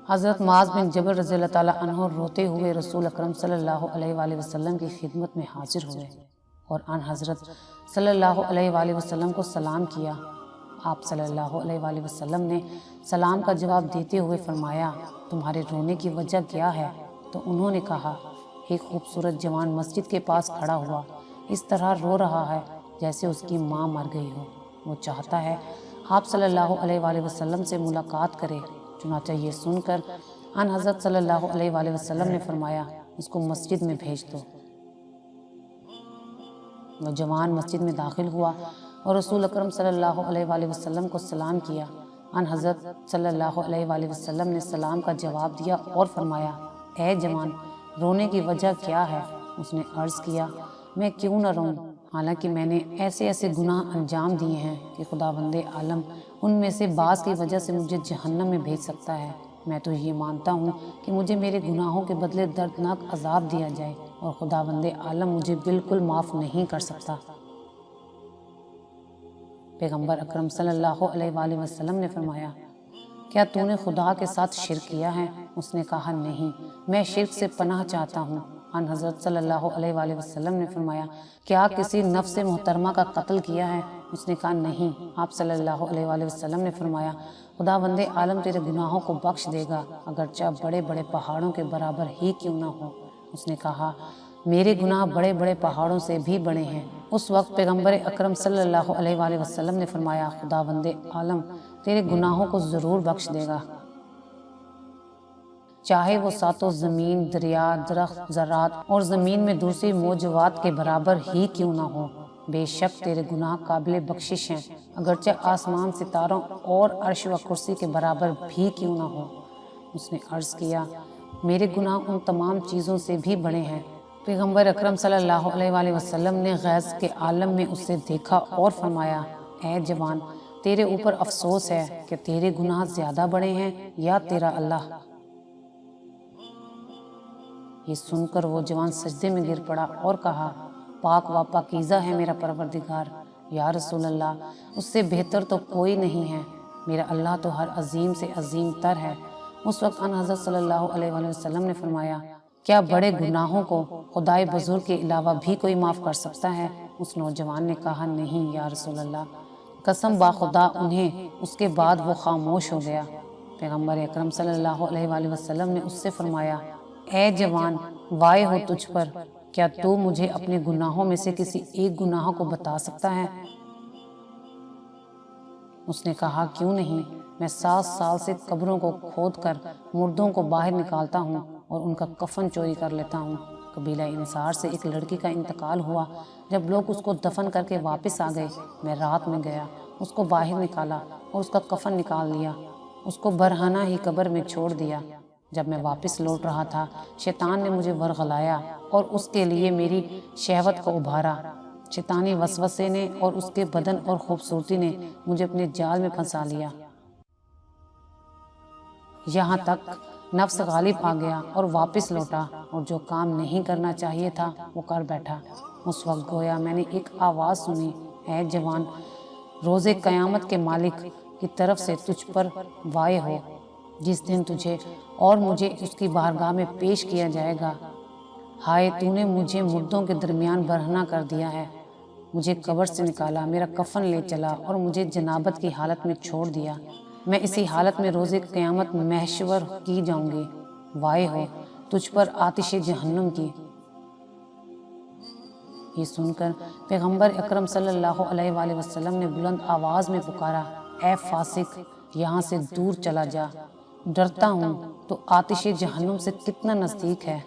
حضرت معاذ بن جبل رضی اللہ تعالیٰ عنہ روتے ہوئے رسول اکرم صلی اللہ علیہ وآلہ وسلم کی خدمت میں حاضر ہوئے اور ان حضرت صلی اللہ علیہ وآلہ وسلم کو سلام کیا۔ آپ صلی اللہ علیہ وآلہ وسلم نے سلام کا جواب دیتے ہوئے فرمایا، تمہارے رونے کی وجہ کیا ہے؟ تو انہوں نے کہا، ایک خوبصورت جوان مسجد کے پاس کھڑا ہوا اس طرح رو رہا ہے جیسے اس کی ماں مر گئی ہو۔ وہ چاہتا ہے آپ صلی اللہ علیہ وآلہ وسلم سے ملاقات کرے۔ چنانچہ یہ سن کر ان حضرت صلی اللہ علیہ وآلہ وسلم نے فرمایا، اس کو مسجد میں بھیج دو۔ وہ جوان مسجد میں داخل ہوا اور رسول اکرم صلی اللہ علیہ وآلہ وسلم کو سلام کیا۔ ان حضرت صلی اللہ علیہ وآلہ وسلم نے سلام کا جواب دیا اور فرمایا، اے جوان، رونے کی وجہ کیا ہے؟ اس نے عرض کیا، میں کیوں نہ روں، حالانکہ میں نے ایسے گناہ انجام دیے ہیں کہ خداوند عالم ان میں سے بعض کی وجہ سے مجھے جہنم میں بھیج سکتا ہے۔ میں تو یہ مانتا ہوں کہ مجھے میرے گناہوں کے بدلے دردناک عذاب دیا جائے اور خداوند عالم مجھے بالکل معاف نہیں کر سکتا۔ پیغمبر اکرم صلی اللہ علیہ وآلہ وسلم نے فرمایا، کیا تو نے خدا کے ساتھ شرک کیا ہے؟ اس نے کہا، نہیں، میں شرک سے پناہ چاہتا ہوں۔ ان حضرت صلی اللہ علیہ وآلہ وسلم نے فرمایا، کیا کسی نفس محترمہ کا قتل کیا ہے؟ اس نے کہا، نہیں۔ آپ صلی اللہ علیہ وآلہ وسلم نے فرمایا، خداوند عالم تیرے گناہوں کو بخش دے گا اگرچہ بڑے بڑے پہاڑوں کے برابر ہی کیوں نہ ہو۔ اس نے کہا، میرے گناہ بڑے بڑے پہاڑوں سے بھی بڑے ہیں۔ اس وقت پیغمبر اکرم صلی اللہ علیہ وآلہ وسلم نے فرمایا، خداوند عالم تیرے گناہوں کو ضرور بخش دے گا، چاہے وہ ساتوں زمین، دریا، درخت، ذرات اور زمین میں دوسری موجودات کے برابر ہی کیوں نہ ہو۔ بے شک تیرے گناہ قابل بخشش ہیں اگرچہ آسمان، ستاروں اور عرش و کرسی کے برابر بھی کیوں نہ ہو۔ اس نے عرض کیا، میرے گناہ ان تمام چیزوں سے بھی بڑے ہیں۔ پیغمبر اکرم صلی اللہ علیہ وآلہ وسلم نے غیظ کے عالم میں اسے دیکھا اور فرمایا، اے جوان، تیرے اوپر افسوس ہے کہ تیرے گناہ زیادہ بڑے ہیں یا تیرا اللہ۔ یہ سن کر وہ جوان سجدے میں گر پڑا اور کہا، پاک و پاکیزہ ہے میرا پروردگار، یا رسول اللہ، اس سے بہتر تو کوئی نہیں ہے، میرا اللہ تو ہر عظیم سے عظیم تر ہے۔ اس وقت ان حضرت صلی اللہ علیہ وآلہ وسلم نے فرمایا، کیا بڑے گناہوں کو خدائے بزرگ کے علاوہ بھی کوئی معاف کر سکتا ہے؟ اس نوجوان نے کہا، نہیں یا رسول اللہ، قسم با خدا انہیں۔ اس کے بعد وہ خاموش ہو گیا۔ پیغمبر اکرم صلی اللہ علیہ وآلہ وسلم نے اس سے فرمایا، اے جوان، وائے ہو تجھ پر، کیا تو مجھے اپنے گناہوں میں سے کسی ایک گناہ کو بتا سکتا ہے؟ اس نے کہا، کیوں نہیں، میں 7 سال سے قبروں کو کھود کر مردوں کو باہر نکالتا ہوں اور ان کا کفن چوری کر لیتا ہوں۔ قبیلہ انصار سے ایک لڑکی کا انتقال ہوا، جب لوگ اس کو دفن کر کے واپس آ گئے، میں رات میں گیا، اس کو باہر نکالا اور اس کا کفن نکال لیا، اس کو برہنہ ہی قبر میں چھوڑ دیا۔ جب میں واپس لوٹ رہا تھا، شیطان نے مجھے ورغلایا اور اس کے لیے میری شہوت کو ابھارا۔ شیطانی وسوسے نے اور اس کے بدن اور خوبصورتی نے مجھے اپنے جال میں پھنسا لیا، یہاں تک نفس غالب آ گیا اور واپس لوٹا اور جو کام نہیں کرنا چاہیے تھا وہ کر بیٹھا۔ اس وقت گویا میں نے ایک آواز سنی، اے جوان، روز قیامت کے مالک کی طرف سے تجھ پر وائے ہو، جس دن تجھے اور مجھے اس کی بارگاہ میں پیش کیا جائے گا۔ ہائے، تو نے مجھے مردوں کے درمیان برہنہ کر دیا ہے، مجھے قبر سے نکالا، میرا کفن لے چلا اور مجھے جنابت کی حالت میں چھوڑ دیا۔ میں اسی حالت میں روز قیامت محشور کی جاؤں گی۔ وائے ہو تجھ پر آتش جہنم کی۔ یہ سن کر پیغمبر اکرم صلی اللہ علیہ وآلہ وسلم نے بلند آواز میں پکارا، اے فاسق، یہاں سے دور چلا جا، ڈرتا ہوں تو آتش جہنم سے کتنا نزدیک ہے۔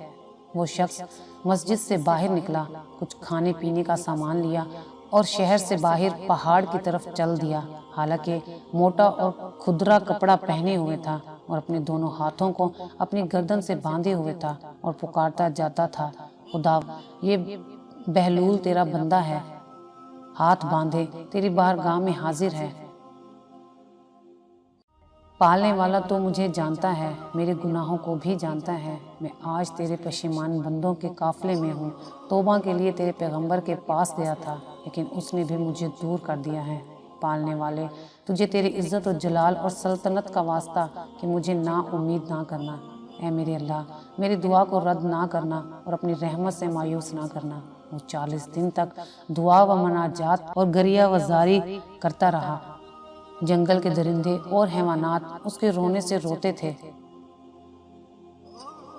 وہ شخص مسجد سے باہر نکلا، کچھ کھانے پینے کا سامان لیا اور شہر سے باہر پہاڑ کی طرف چل دیا، حالانکہ موٹا اور کھدرا کپڑا پہنے ہوئے تھا اور اپنے دونوں ہاتھوں کو اپنی گردن سے باندھے ہوئے تھا اور پکارتا جاتا تھا، خدا، یہ بہلول تیرا بندہ ہے، ہاتھ باندھے تیری بارگاہ میں حاضر ہے۔ پالنے والا تو مجھے جانتا ہے، میرے گناہوں کو بھی جانتا ہے۔ میں آج تیرے پشیمان بندوں کے قافلے میں ہوں۔ توبہ کے لیے تیرے پیغمبر کے پاس گیا تھا، لیکن اس نے بھی مجھے دور کر دیا ہے۔ پالنے والے تجھے تیری عزت و جلال اور سلطنت کا واسطہ کہ مجھے نا امید نہ کرنا۔ اے میرے اللہ، میری دعا کو رد نہ کرنا اور اپنی رحمت سے مایوس نہ کرنا۔ وہ 40 دن تک دعا و مناجات اور گریہ و زاری کرتا رہا۔ جنگل کے درندے اور حیوانات اس کے رونے سے روتے تھے۔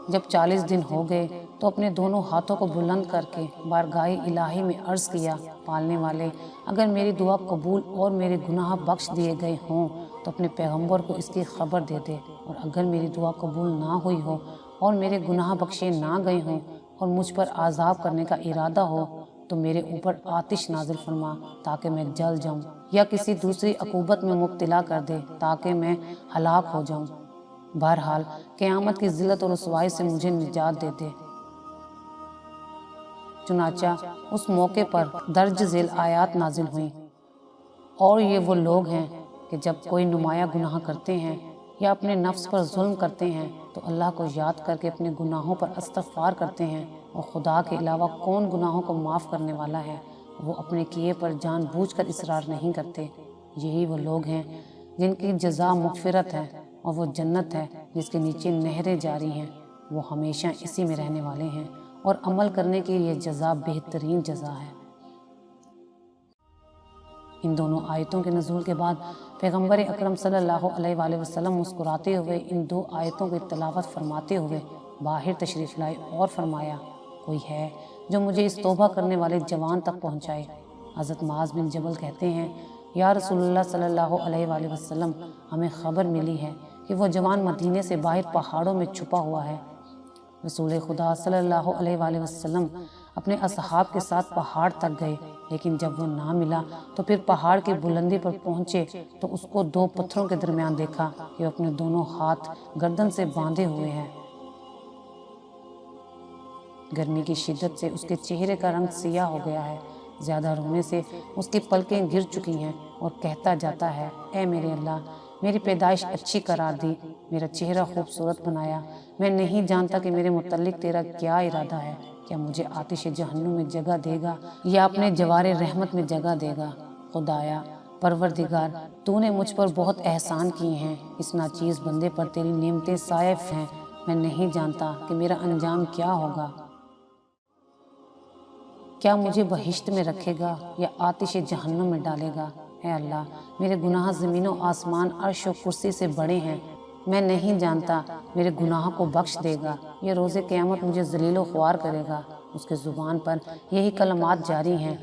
جب 40 دن ہو گئے تو اپنے دونوں ہاتھوں کو بلند کر کے بارگاہ الہی میں عرض کیا، پالنے والے، اگر میری دعا قبول اور میرے گناہ بخش دیے گئے ہوں تو اپنے پیغمبر کو اس کی خبر دے دے، اور اگر میری دعا قبول نہ ہوئی ہو اور میرے گناہ بخشے نہ گئے ہوں اور مجھ پر عذاب کرنے کا ارادہ ہو تو میرے اوپر آتش نازل فرما تاکہ میں جل جاؤں، یا کسی دوسری عقوبت میں مبتلا کر دے تاکہ میں ہلاک ہو جاؤں۔ بہرحال قیامت کی ذلت اور رسوائی سے مجھے نجات دے دے۔ چنانچہ اس موقع پر درج ذیل آیات نازل ہوئیں، اور یہ وہ لوگ ہیں کہ جب کوئی نمایاں گناہ کرتے ہیں یا اپنے نفس پر ظلم کرتے ہیں تو اللہ کو یاد کر کے اپنے گناہوں پر استغفار کرتے ہیں، اور خدا کے علاوہ کون گناہوں کو معاف کرنے والا ہے؟ وہ اپنے کیے پر جان بوجھ کر اصرار نہیں کرتے۔ یہی وہ لوگ ہیں جن کی جزا مغفرت ہے، اور وہ جنت ہے جس کے نیچے نہریں جاری ہیں، وہ ہمیشہ اسی میں رہنے والے ہیں، اور عمل کرنے کی یہ جزا بہترین جزا ہے۔ ان دونوں آیتوں کے نزول کے بعد پیغمبر اکرم صلی اللہ علیہ وآلہ وسلم مسکراتے ہوئے ان 2 آیتوں کی تلاوت فرماتے ہوئے باہر تشریف لائے اور فرمایا، کوئی ہے جو مجھے اس توبہ کرنے والے جوان تک پہنچائے؟ حضرت معاذ بن جبل کہتے ہیں، یا رسول اللہ صلی اللہ علیہ وآلہ وسلم، ہمیں خبر ملی ہے کہ وہ جوان مدینے سے باہر پہاڑوں میں چھپا ہوا ہے۔ رسول خدا صلی اللہ علیہ وآلہ وسلم اپنے اصحاب کے ساتھ پہاڑ تک گئے، لیکن جب وہ نہ ملا تو پھر پہاڑ کی بلندی پر پہنچے تو اس کو 2 پتھروں کے درمیان دیکھا کہ وہ اپنے دونوں ہاتھ گردن سے باندھے ہوئے ہیں۔ گرمی کی شدت سے اس کے چہرے کا رنگ سیاہ ہو گیا ہے، زیادہ رونے سے اس کی پلکیں گر چکی ہیں، اور کہتا جاتا ہے، اے میرے اللہ، میری پیدائش اچھی قرار دی، میرا چہرہ خوبصورت بنایا، میں نہیں جانتا کہ میرے متعلق تیرا کیا ارادہ ہے، کیا مجھے آتش جہنم میں جگہ دے گا یا اپنے جوار رحمت میں جگہ دے گا؟ خدایا پروردگار، تو نے مجھ پر بہت احسان کیے ہیں، اس ناچیز بندے پر تیری نعمتیں سائف ہیں، میں نہیں جانتا کہ میرا انجام کیا ہوگا، کیا مجھے بہشت میں رکھے گا یا آتش جہنم میں ڈالے گا؟ اے اللہ، میرے گناہ زمین و آسمان، عرش و کرسی سے بڑے ہیں، میں نہیں جانتا میرے گناہ کو بخش دے گا یا روز قیامت مجھے ذلیل و خوار کرے گا۔ اس کے زبان پر یہی کلمات جاری ہیں،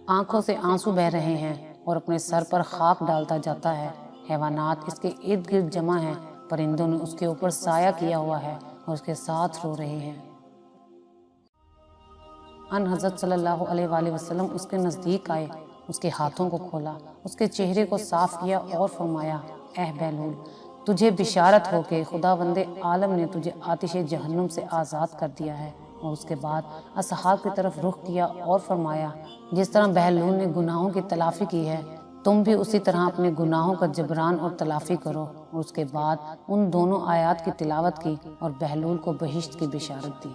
آنکھوں سے آنسو بہہ رہے ہیں اور اپنے سر پر خاک ڈالتا جاتا ہے۔ حیوانات اس کے ارد گرد جمع ہیں، پرندوں نے اس کے اوپر سایہ کیا ہوا ہے اور اس کے ساتھ رو رہے ہیں۔ ان حضرت صلی اللہ علیہ وآلہ وسلم اس کے نزدیک آئے، اس کے ہاتھوں کو کھولا، اس کے چہرے کو صاف کیا اور فرمایا، اے بہلول، تجھے بشارت ہو کہ خداوند عالم نے تجھے آتش جہنم سے آزاد کر دیا ہے۔ اور اس کے بعد اصحاب کی طرف رخ کیا اور فرمایا، جس طرح بہلول نے گناہوں کی تلافی کی ہے، تم بھی اسی طرح اپنے گناہوں کا جبران اور تلافی کرو۔ اور اس کے بعد ان دونوں آیات کی تلاوت کی اور بہلول کو بہشت کی بشارت دی۔